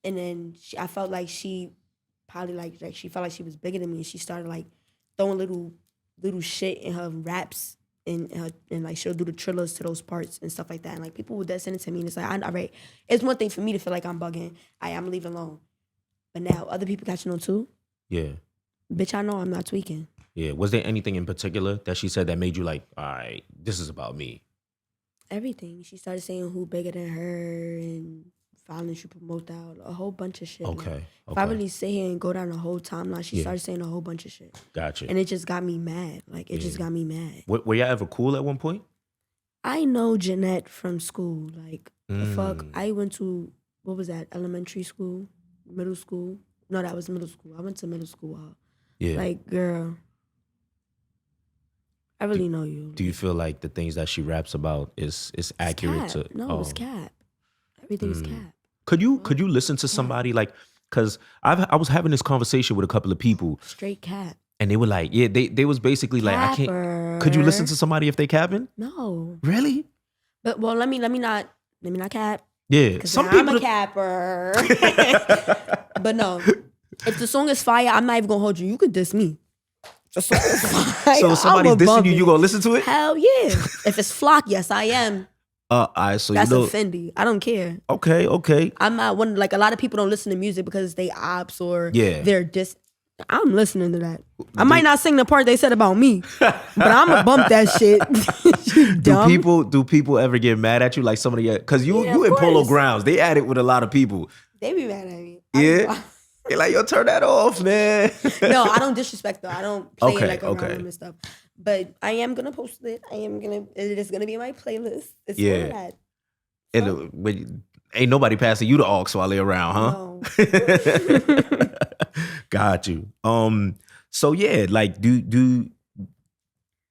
And then I felt like she probably like she felt like she was bigger than me, and she started like throwing little shit in her raps, and like she'll do the trillers to those parts and stuff like that. And like people would send it to me, and it's like, all right, it's one thing for me to feel like I'm bugging. I'm leaving alone. But now other people catching on too. Yeah. Bitch, I know I'm not tweaking. Yeah. Was there anything in particular that she said that made you like, all right, this is about me? Everything. She started saying who bigger than her and violence you promote out, a whole bunch of shit. Okay. Like, if I really sit here and go down the whole timeline, she started saying a whole bunch of shit. Gotcha. And it just got me mad. Like, it just got me mad. Were y'all ever cool at one point? I know Jeanette from school. Like, the fuck? I went to, what was that, elementary school? Middle school? No, that was middle school. I went to middle school. Yeah. Like, girl, I really know you. Do you feel like the things that she raps about is accurate to? No, it's cap. Everything is cap. Could you listen to somebody like, cause I was having this conversation with a couple of people. Straight cap. And they were like, yeah, they was basically like, I can't. Could you listen to somebody if they capping? No. Really? But well, let me not cap. Yeah. Some people I'm a capper. But no, if the song is fire, I'm not even gonna hold you. You could diss me. The song is fire. So if somebody's dissing you, you gonna listen to it? Hell yeah. If it's flock, yes, I am. So that's you know, offending. I don't care. Okay. I'm not one, like a lot of people don't listen to music because they ops or they're just. I'm listening to that. I might not sing the part they said about me, but I'm gonna bump that shit. Do people ever get mad at you like somebody? Because you in Polo Grounds, they at it with a lot of people. They be mad at me. Yeah. They're like, yo, turn that off, man. No, I don't disrespect though. I don't play it like around them and stuff. But I am gonna post it. It is gonna be in my playlist. It's for that. And ain't nobody passing you the aux while they're around, huh? No. Got you. So yeah, like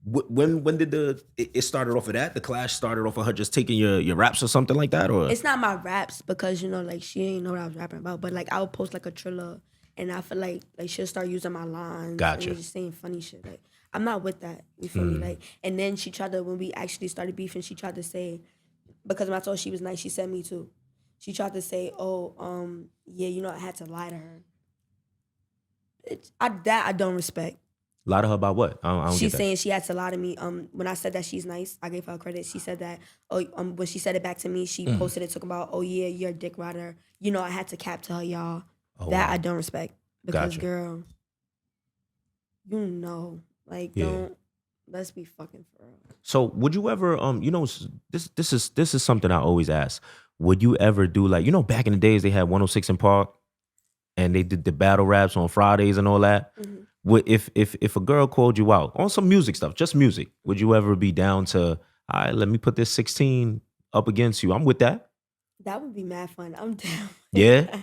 when did it started off of that? The clash started off of her just taking your raps or something like that, or? It's not my raps because like she ain't know what I was rapping about. But like I would post like a trailer, and I feel like she'll start using my lines. Gotcha. And just saying funny shit. Like I'm not with that. You feel me? Like, and then she tried to, when we actually started beefing, she tried to say, because when I told her she was nice, she said me too. She tried to say, yeah, I had to lie to her. I don't respect. Lie to her about what? I don't She's get that. saying she had to lie to me. When I said that she's nice, I gave her credit. She said that. When she said it back to me, she posted it talking about, oh yeah, you're a dick rider. I had to cap to her, y'all. That I don't respect because girl, don't. Let's be fucking for real. So would you ever this is something I always ask. Would you ever do like, back in the days they had 106 in Park and they did the battle raps on Fridays and all that? Mm-hmm. If a girl called you out on some music stuff, just music, would you ever be down to, all right, let me put this 16 up against you? I'm with that. That would be mad fun. I'm down. Yeah.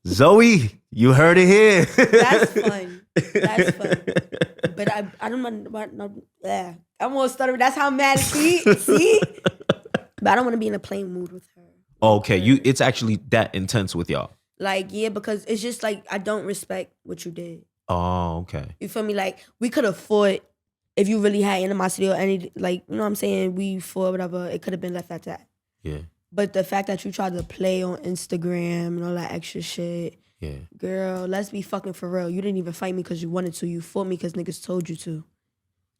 Zoe, you heard it here. That's fun. But I don't want no. Yeah, I'm gonna stutter. That's how mad see. But I don't want to be in a playing mood with her. Okay, it's actually that intense with y'all. Like, yeah, because it's just like I don't respect what you did. Oh, okay. You feel me? Like we could have fought if you really had animosity or any, like, you know what I'm saying? We fought, whatever. It could have been left at that. Yeah. But the fact that you tried to play on Instagram and all that extra shit, yeah, girl, let's be fucking for real. You didn't even fight me because you wanted to. You fought me because niggas told you to.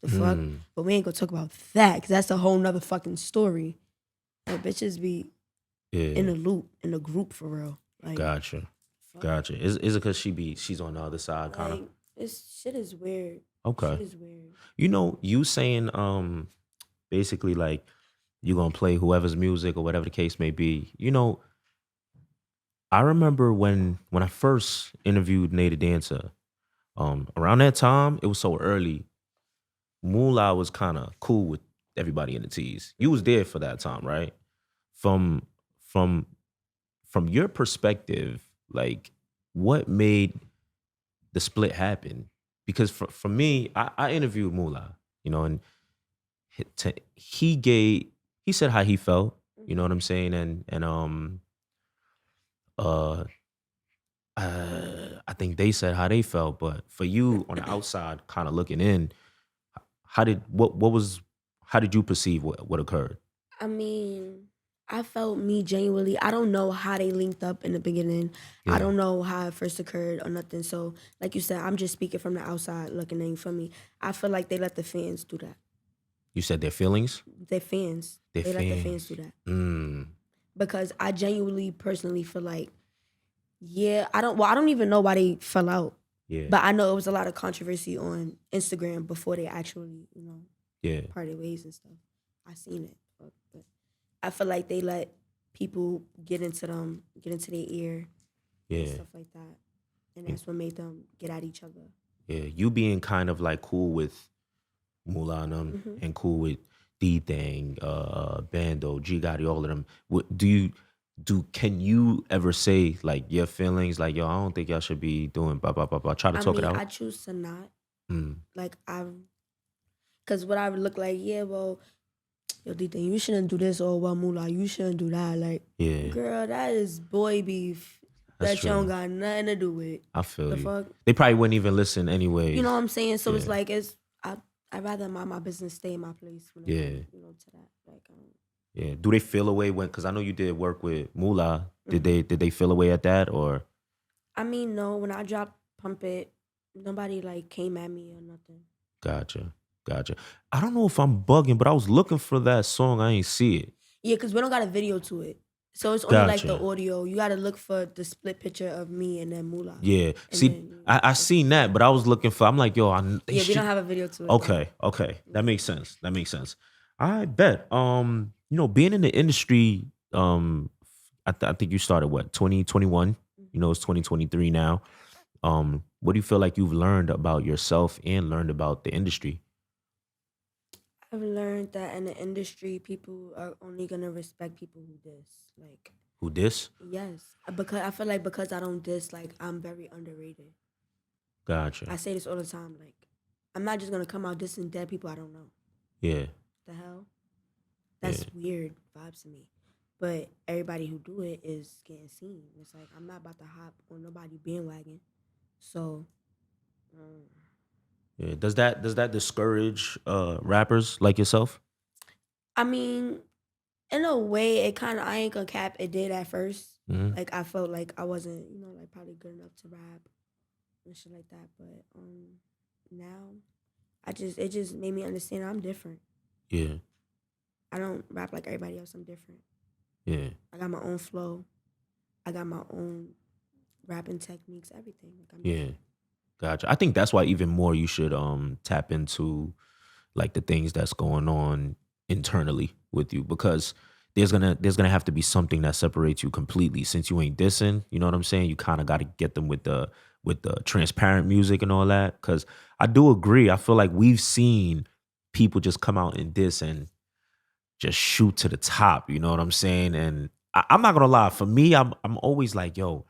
The fuck? But we ain't gonna talk about that because that's a whole nother fucking story. Like, bitches be in the loop, in the group for real. Like, Gotcha. Is it because she's on the other side, kind of? Like, shit is weird. Okay. Shit is weird. You saying basically like you're gonna play whoever's music or whatever the case may be. I remember when I first interviewed Nate the Dancer, around that time, it was so early. Mula was kind of cool with everybody in the T's. You was there for that time, right? From from from your perspective, like what made the split happen? Because for me, I interviewed Mula, and he said how he felt. You know what I'm saying? And uh I think they said how they felt, but for you on the outside, kind of looking in, how did what was how did you perceive what occurred? I mean, I felt me genuinely. I don't know how they linked up in the beginning. I Yeah, don't know how it first occurred or nothing. So, like you said, I'm just speaking from the outside looking in for me. I feel like they let the fans do that. you said their feelings, Their fans, their they let the fans do fans. that. Mm, Because I genuinely, personally feel like, yeah, I don't even know why they fell out. yeah, But I know it was a lot of controversy on Instagram before they actually, yeah, parted ways and stuff. I seen it. But I feel like they let people get into their ear and yeah, stuff like that. And that's what made them get at each other. yeah. You being kind of like cool with Mula and them, Hmm. and cool with DThang, Bando, G Gotti, all of them. Do you can you ever say like your feelings, like yo, I don't think y'all should be doing blah blah blah blah. Try to I talk it mean, out. I choose to not. Mm, Like, because what I would look like, yeah, well, yo, D-Thang, you shouldn't do this, or well, Mula, you shouldn't do that. Like, yeah, girl, that is boy beef that's that you don't true. got nothing to do with. I feel The you. fuck? They probably wouldn't even listen You know what anyways. I'm saying? So it's Yeah, like, I'd rather mind my business, stay in my place when it yeah, comes, to that. Like, yeah. Do they feel away when? Because I know you did work with Mula. Did mhm. they feel away at that or? I mean, no, when I dropped Pump It, nobody like came at me or nothing. Gotcha, gotcha. I don't know if I'm bugging, but I was looking for that song. I ain't see it. Yeah, because we don't got a video to it. So it's only like the Gotcha. audio. You gotta look for the split picture of me and then Mula. Yeah. And See, then I that's seen it. that, but I was looking for. I'm like, yo, they Yeah, we don't should. have a video to it though. Okay, okay, that Yeah. makes sense. That makes sense. I bet. Being in the industry, I think you started what 2021. It's 2023 now. What do you feel like you've learned about yourself and learned about the industry? I've learned that in the industry, people are only gonna respect people who diss. Like, Who this? yes, because I feel like because I don't diss, like I'm very underrated. I Gotcha. say this all the time. Like, I'm not just gonna come out dissing dead people I don't know. Yeah, The hell, yeah, that's weird vibes to me. But everybody who do it is getting seen. It's like I'm not about to hop on nobody bandwagon. So, um, yeah. Does that discourage rappers like yourself? I mean, in a way, it kind of I ain't gonna cap. It did at first. Hmm. Like I felt like I wasn't, like probably good enough to rap and shit like that. But now it just made me understand I'm different. Yeah, I don't rap like everybody else. I'm different. yeah. I got my own flow. I got my own rapping techniques. Everything. Like I'm Yeah, different. gotcha. I think that's why even more you should tap into like the things that's going on internally with you because there's gonna have to be something that separates you completely since you ain't dissing. You know what I'm saying? You kind of got to get them with the transparent music and all that. Because I do agree. I feel like we've seen people just come out and diss and just shoot to the top. You know what I'm saying? And I'm not gonna lie. For me, I'm always like, yo,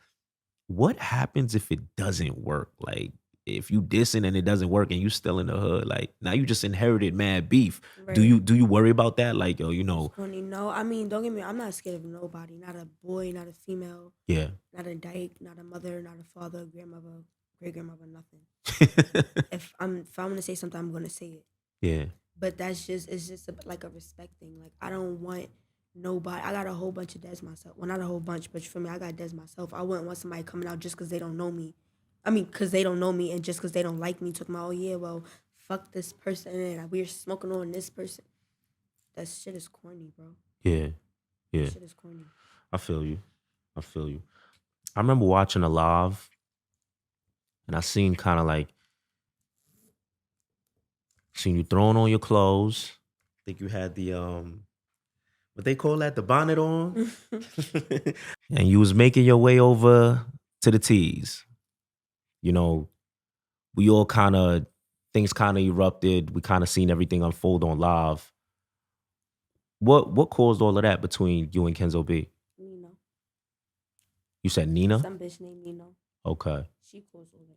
what happens if it doesn't work? Like if you dissing and it doesn't work and you still in the hood, like now you just inherited mad beef. Do Right. you do you worry about that? Like, yo, It's corny. No, I mean, don't get me. I'm not scared of nobody. Not a boy. Not a female. yeah. Not a dyke. Not a mother. Not a father. Grandmother. Great grandmother. Nothing. If I'm gonna say something, I'm gonna say it. Yeah. But it's just like a respect thing. Like I don't want nobody. I got a whole bunch of deads myself. Well, not a whole bunch, but for me, I got deads myself. I wouldn't want somebody coming out just because they don't know me. I mean, because they don't know me and just because they don't like me, talking about, oh yeah, well, fuck this person and we're smoking on this person. That shit is corny, bro. Yeah. That Yeah. shit is corny. I feel you. I feel you. I remember watching a live and I seen kind of like seen you throwing on your clothes. I think you had the what they call that, the bonnet on. And you was making your way over to the T's. You know, we all kind of things kind of erupted. We kind of seen everything unfold on live. What caused all of that between you and Kenzo B? Nino. You said Nina? Some bitch named Nino. Okay. She caused all of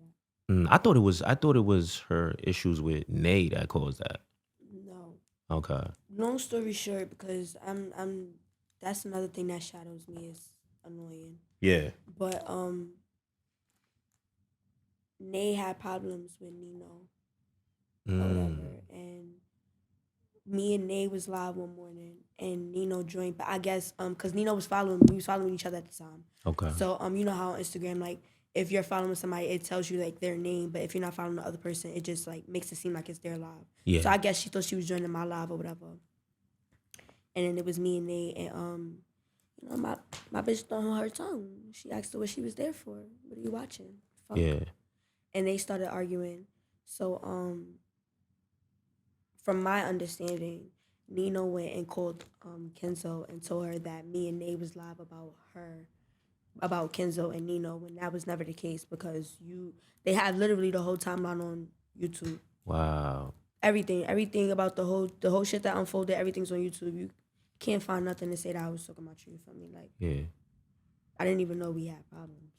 that. I thought it was her issues with Nay that caused that. No. Okay. Long story short, because I'm that's another thing that shadows me is annoying. Yeah. But Nay had problems with Nino. Or whatever. And me and Nay was live one morning and Nino joined, but I guess because Nino was following me, we was following each other at the time. Okay. So you know how on Instagram, like if you're following somebody, it tells you like their name, but if you're not following the other person, it just like makes it seem like it's their live. Yeah. So I guess she thought she was joining my live or whatever. And then it was me and Nay, and you know, my bitch don't hold her tongue. She asked her what she was there for. What are you watching? Fuck. Yeah. And they started arguing. So from my understanding, Nino went and called Kenzo and told her that me and Nay was live about Kenzo and Nino, when that was never the case, because they have literally the whole timeline on YouTube. Wow. Everything about the whole shit that unfolded, everything's on YouTube. You can't find nothing to say that I was talking about you. You feel me? Like, Yeah. I didn't even know we had problems.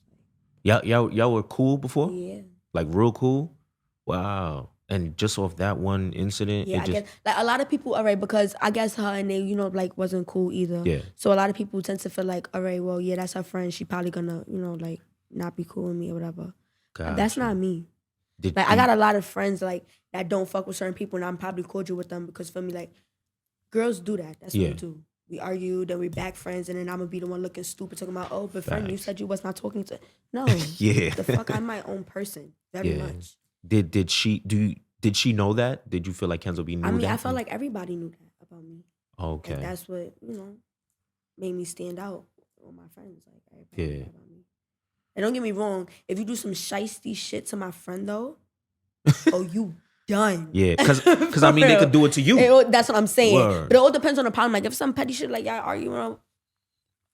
Y'all were cool before? Yeah. Like real cool? Wow. And just off that one incident, Yeah, I guess like a lot of people, all right, because I guess her and they, you know, like wasn't cool either. Yeah. So a lot of people tend to feel like, all right, well, yeah, that's her friend. She probably gonna, you know, like not be cool with me or whatever. Gotcha. That's not me. I got a lot of friends like that don't fuck with certain people, and I'm probably cordial with them because for me, like, girls do that. That's what we do. We argue, then we back friends, and then I'm gonna be the one looking stupid talking about, oh, but friend, you said you was not talking to. No. Yeah. The fuck, I'm my own person very much. Did she know that? Did you feel like Kenzo B knew that? I mean, I felt like everybody knew that about me. Okay. And that's what, you know, made me stand out with my friends. Like, everybody knew about me. And don't get me wrong, if you do some shiesty shit to my friend, though, oh, you done. Yeah, because I mean, they could do it to you. That's what I'm saying. Word. But it all depends on the problem. Like, if some petty shit, like, y'all arguing,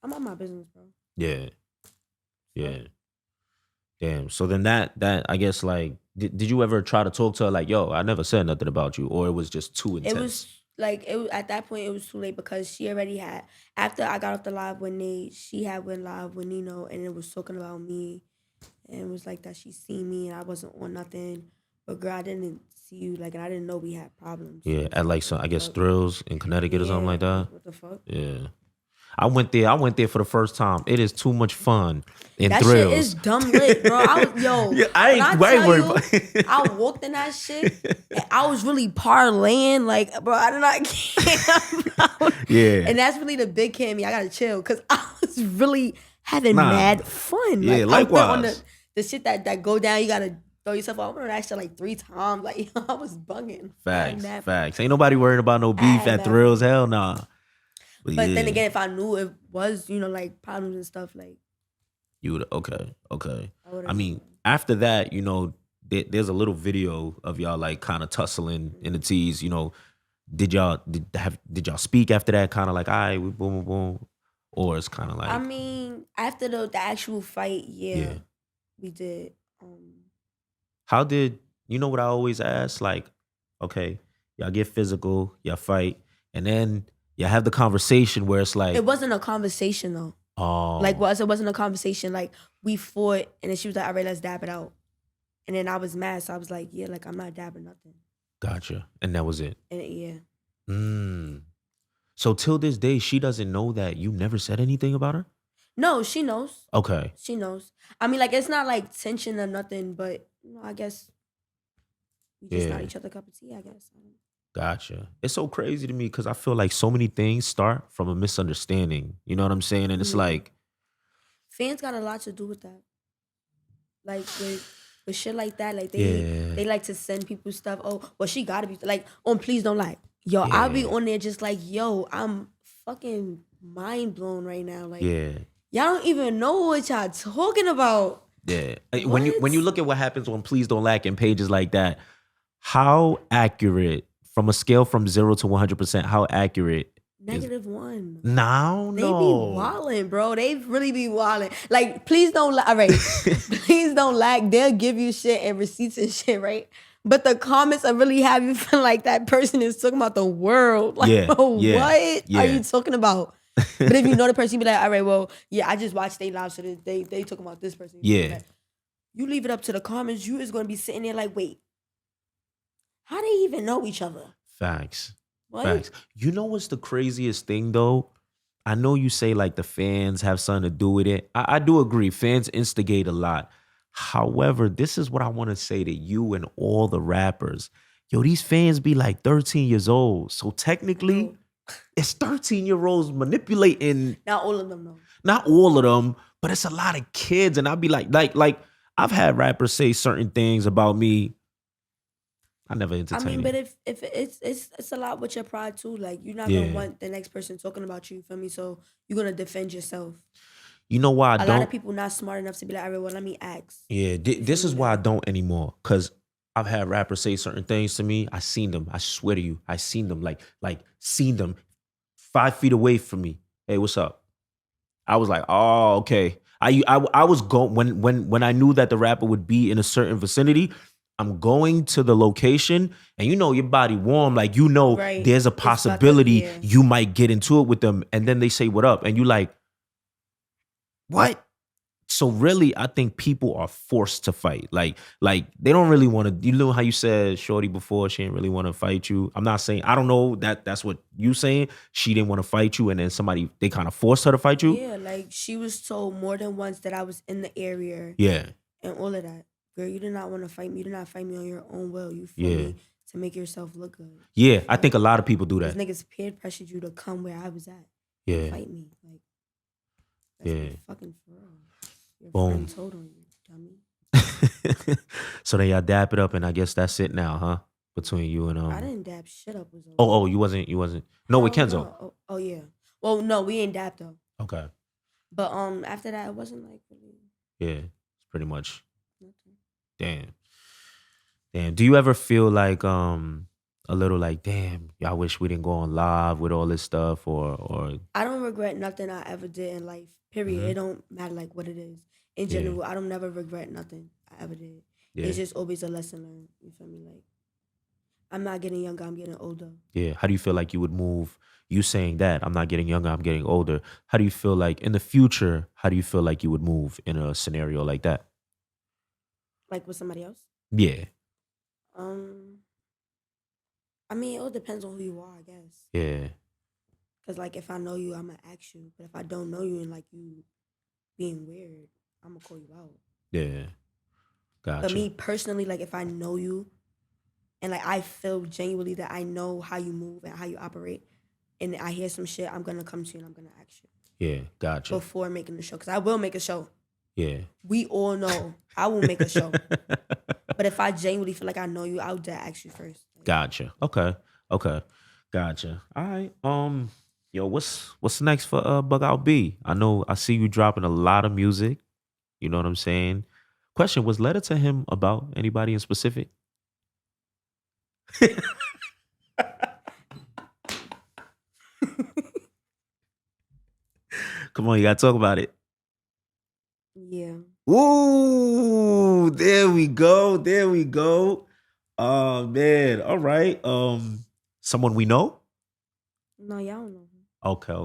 I'm on my business, bro. Yeah. Yeah. Damn. So then that I guess, like, did you ever try to talk to her like, yo, I never said nothing about you, or it was just too intense? It was like, at that point, it was too late because she already had, after I got off the live with Nate, she had went live with Nino and it was talking about me and it was like that she seen me and I wasn't on nothing. But girl, I didn't see you, like, and I didn't know we had problems. Yeah, at like some, I guess, Thrills in Connecticut or something like that. What the fuck? Yeah. I went there for the first time. It is too much fun in that Thrills. Shit is dumb lit, bro. I ain't worried about it. I walked in that shit and I was really parlaying, like, bro, I did not care. Yeah. And that's really the big kid in me. I gotta chill because I was really having mad fun. Yeah, like, likewise. I went on the shit that go down, you gotta throw yourself off. I went on that shit like 3 times. Like, I was bugging. Facts. Ain't nobody worried about no beef at Thrills. Hell nah. But then again, if I knew it was, you know, like problems and stuff, like, you would, okay. I mean, after that, you know, there's a little video of y'all like kind of tussling in the tees. You know, did y'all speak after that? Kind of like, all right, we boom, boom, boom, or it's kind of like. I mean, after the actual fight, yeah, we did. How did, you know what I always ask? Like, okay, y'all get physical, y'all fight, and then y'all have the conversation where it's like. It wasn't a conversation though. Oh. Like, it wasn't a conversation. Like, we fought, and then she was like, all right, let's dab it out. And then I was mad, so I was like, yeah, like, I'm not dabbing nothing. Gotcha. And that was it. And yeah. So till this day, she doesn't know that you never said anything about her? No, she knows. Okay. She knows. I mean, like, it's not like tension or nothing, but, you know, I guess we just not each other cup of tea, I guess. Gotcha. It's so crazy to me because I feel like so many things start from a misunderstanding. You know what I'm saying? And it's like. Fans got a lot to do with that. Like, with shit like that, like, they like to send people stuff. Oh, well, she gotta be, like, on Please Don't Lie. Yo, I'll be on there just like, yo, I'm fucking mind blown right now. Like, y'all don't even know what y'all talking about. Yeah. What? When you look at what happens on Please Don't Lack and pages like that, how accurate, from a scale from 0 to 100%, how accurate? -1. No. They be wildin', bro. They really be wildin'. Like, Please Don't Lie. All right. Please Don't Lack. They'll give you shit and receipts and shit, right? but the comments are really have you feel like that person is talking about the world. Like, Yeah, bro, yeah, what yeah. are you talking about? But if you know the person, you be like, all right, well, yeah, I just watched they live, so they talking about this person. Yeah. You leave it up to the comments, you is gonna be sitting there like, wait, how they even know each other? Facts. What? Facts. You know what's the craziest thing though? I know you say like the fans have something to do with it. I do agree. Fans instigate a lot. However, this is what I want to say to you and all the rappers. Yo, these fans be like 13 years old. So technically, No. it's 13-year-olds manipulating. Not all of them though. Not all of them, but it's a lot of kids. And I'll be like, I've had rappers say certain things about me. I never I entertain mean, but it. if it's a lot with your pride too. Like you're not Yeah. gonna want the next person talking about you, feel me? So you're gonna defend yourself. You know why I A lot don't? of people not smart enough to be like, all right, well, let me ask. Yeah, this is why I don't anymore. Cause I've had rappers say certain things to me. I seen them. I swear to you, I seen them. Like seen them 5 feet away from me. Hey, what's up? I was like, oh, okay. I was going when I knew that the rapper would be in a certain vicinity. I'm going to the location, and you know your body warm, like you know Right. there's a It's about to- possibility yeah. you might get into it with them, and then they say what up, and you like, what? So really, I think people are forced to fight. Like they don't really want to. You know how you said Shorty before, she didn't really want to fight you. I'm not saying, I don't know that's what you saying. She didn't want to fight you, and then they kind of forced her to fight you. Yeah, like she was told more than once that I was in the area Yeah, and all of that. Girl, you did not want to fight me. You did not fight me on your own will. You feel Yeah. me? To make yourself look good. yeah. I think a lot of people do These that. niggas peer pressured you to come where I was at. Yeah. And fight me. Like, that's Yeah. fucking for real. Your Boom. friend told on you, dummy. So then y'all dap it up, and I guess that's it now, huh? Between you and I didn't dab shit up with Oh, you wasn't. No, with Hell Kenzo. no. Oh yeah. Well, no, we ain't dap though. Okay. But after that, it wasn't like really Yeah, it's pretty much. nothing. Damn. Do you ever feel like a little like, damn, I wish we didn't go on live with all this stuff, or I don't regret nothing I ever did in life. Period. Mhm. It don't matter like what it is. In Yeah. general, I don't never regret nothing I ever did. yeah, It's just always a lesson learned. You feel me? Like I'm not getting younger. I'm getting older. yeah? How do you feel like you would move? You saying that I'm not getting younger, I'm getting older. How do you feel like in the future? How do you feel like you would move in a scenario like that? Like with somebody else. Yeah, I mean, it all depends on who you are, I guess. yeah, Cause like if I know you, I'ma ask you. But if I don't know you and like you being weird, I'ma call you out. yeah. Gotcha. But me personally, like if I know you and like I feel genuinely that I know how you move and how you operate, and I hear some shit, I'm gonna come to you and I'm gonna ask you Yeah, gotcha. before making the show. Cause I will make a show. Yeah. We all know I will make a show. But if I genuinely feel like I know you, I'll ask you first. Like, Gotcha. Okay. Gotcha. All right. Yo, what's next for BuggoutB? I see you dropping a lot of music. You know what I'm saying? Question, was Letter to Him about anybody in specific? Come on, you gotta talk about it. yeah. Ooh, there we go. There we go. Oh man. All right. Someone we know? No, y'all don't know. Okay. All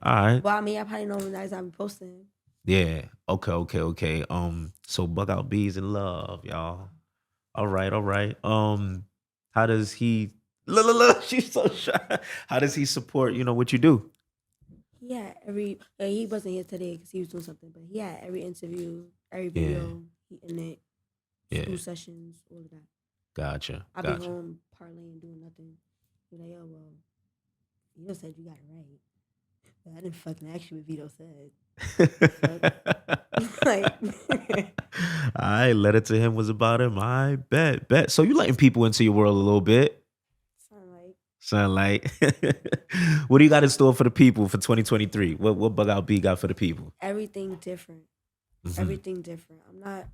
right. Well, I mean, I probably know him as I be posting. Yeah. Okay. So BuggoutB's in love, y'all. All right. How does he look, she's so shy. How does he support, what you do? Yeah, he wasn't here today because he was doing something, but he had every interview, every video, he in it, Yeah. school sessions, all of that. Gotcha. I be home parlaying, doing nothing. He's like, yo, well, Vito said you got it right. But I didn't fucking ask you what Vito said. Like, All right, Letter to Him was about him. I bet. So you letting people into your world a little bit. Sound like. What do you got in store for the people for 2023? What BuggoutB got for the people? everything different. Mhm. Everything different. I'm not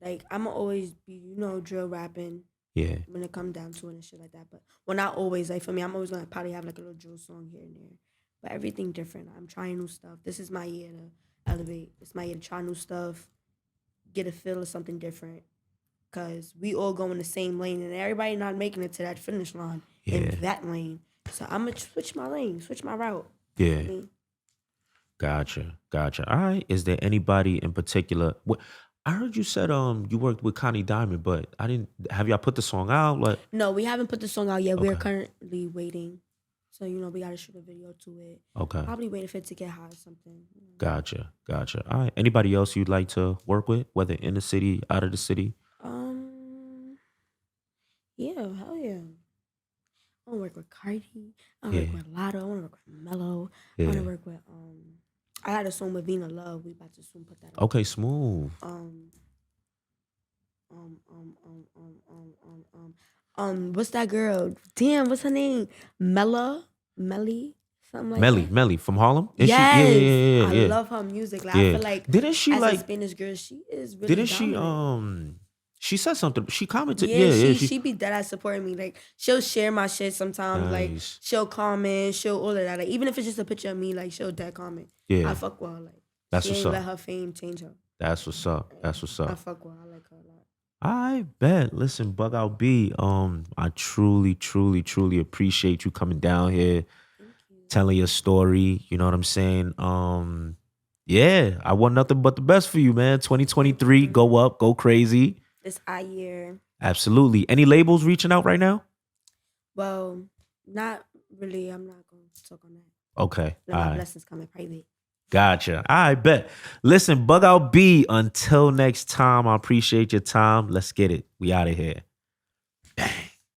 like I'ma always be, drill rapping Yeah. when it come down to it and shit like that. But well, not always. Like for me, I'm always gonna probably have like a little drill song here and there. But everything different. I'm trying new stuff. This is my year to elevate. It's my year to try new stuff, get a feel of something different. because we all go in the same lane, and everybody not making it to that finish line in that lane. So I'm gonna switch my lane, switch my route. Yeah. I mean, Gotcha. All right. Is there anybody in particular? I heard you said you worked with Connie Diamond, but I didn't. Have y'all put the song out? Like, no, we haven't put the song out yet. We're Okay. currently waiting. So, we got to shoot a video to it. okay. Probably waiting for it to get hot or something. Gotcha. All right. Anybody else you'd like to work with, whether in the city, out of the city? Yeah, hell yeah. I want to work with Cardi. I want to work with Lotto. I want to work with Mello. I want to work with I had a song with Vina Love. We about to soon put that out. Okay, smooth. What's that girl? Damn, what's her name? Melly, something like that. Melly from Harlem? Is Yes, she? Yeah. I love her music. Like, I feel like Didn't she as like? a Spanish girl, she is really Didn't she dominant. She said something. She commented. She be dead at supporting me. Like, she'll share my shit sometimes. Like, Nice. she'll comment, she'll all of that. Like, even if it's just a picture of me, like, she'll dead comment. Yeah. I fuck with her. Like, That's she what's ain't up. let her fame change her. That's what's up. I fuck with her. I like her a lot. I bet. Listen, BuggoutB. I truly appreciate you coming down here, telling your story. You know what I'm saying? Yeah, I want nothing but the best for you, man. 2023, go up, go crazy. It's our year. Absolutely. Any labels reaching out right now? Well, not really. I'm not going to talk on that. Okay. Let my blessings come in private. Gotcha. I bet. Listen, BuggoutB. Until next time, I appreciate your time. Let's get it. We out of here.